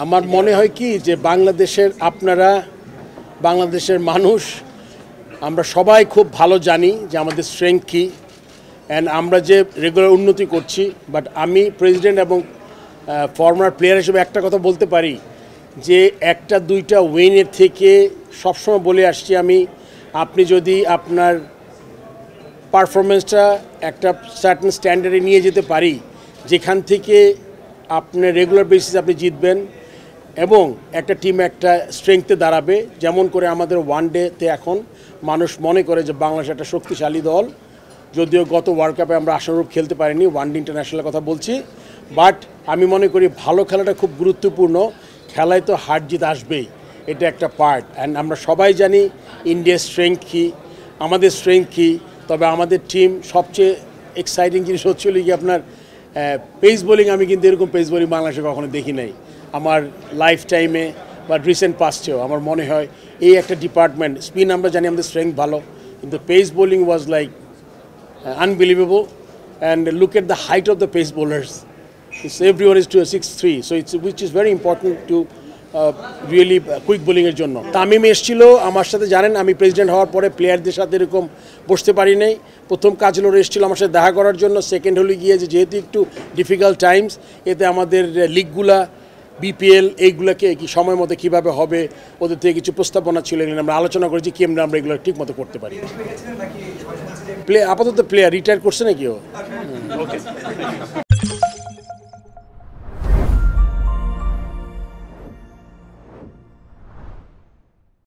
আমার মনে হয় কি যে বাংলাদেশের আপনারা বাংলাদেশের মানুষ আমরা সবাই খুব ভালো জানি যে আমাদের স্ট্রেংথ কী অ্যান্ড আমরা যে রেগুলার উন্নতি করছি। বাট আমি প্রেসিডেন্ট এবং ফর্মার প্লেয়ার হিসেবে একটা কথা বলতে পারি যে একটা দুইটা উইনের থেকে সবসময় বলে আসছি আমি, আপনি যদি আপনার পারফরমেন্সটা একটা সার্টেন স্ট্যান্ডার্ডে নিয়ে যেতে পারি যেখান থেকে আপনার রেগুলার বেসিসে আপনি জিতবেন এবং একটা টিম একটা স্ট্রেংথে দাঁড়াবে। যেমন করে আমাদের ওয়ান ডেতে এখন মানুষ মনে করে যে বাংলাদেশ একটা শক্তিশালী দল, যদিও গত ওয়ার্ল্ড কাপে আমরা আশানুরূপ খেলতে পারিনি, ওয়ান ডে ইন্টারন্যাশনালের কথা বলছি। বাট আমি মনে করি ভালো খেলাটা খুব গুরুত্বপূর্ণ, খেলায় তো হার জিত আসবেই, এটা একটা পার্ট। অ্যান্ড আমরা সবাই জানি ইন্ডিয়ার স্ট্রেংথ কী, আমাদের স্ট্রেংথ কী। তবে আমাদের টিম সবচেয়ে এক্সাইটিং জিনিস হচ্ছিল কি আপনার পেস বোলিং। আমি কিন্তু এরকম পেস বোলিং বাংলাদেশে কখনো দেখি নাই আমার লাইফ টাইমে বা রিসেন্ট পাস্টেও। আমার মনে হয় এই একটা ডিপার্টমেন্ট, স্পিন আমরা জানি আমাদের স্ট্রেংথ ভালো, কিন্তু pace bowling was like unbelievable. And look at the height of the pace bowlers. Everyone is to a 6'3", so which is very important to really quick bowling এর জন্য। তামিম এসেছিল আমার সাথে, জানেন আমি প্রেসিডেন্ট হওয়ার পরে প্লেয়ারদের সাথে এরকম বসতে পারি নাই। প্রথম কাজ হলো এসেছিল আমার সাথে দেখা করার জন্য। সেকেন্ড হলো গিয়ে যেহেতু একটু ডিফিকাল্ট টাইমস, এতে আমাদের লিগগুলা বিপিএল এইগুলোকে কি সময় মতো কীভাবে হবে ওদের থেকে কিছু প্রস্তাবনা ছিল, এগুলো আমরা আলোচনা করেছি কি আমরা এগুলো ঠিক মতো করতে পারি। আপাতত প্লেয়ার রিটায়ার করছে নাকি ও? ওকে।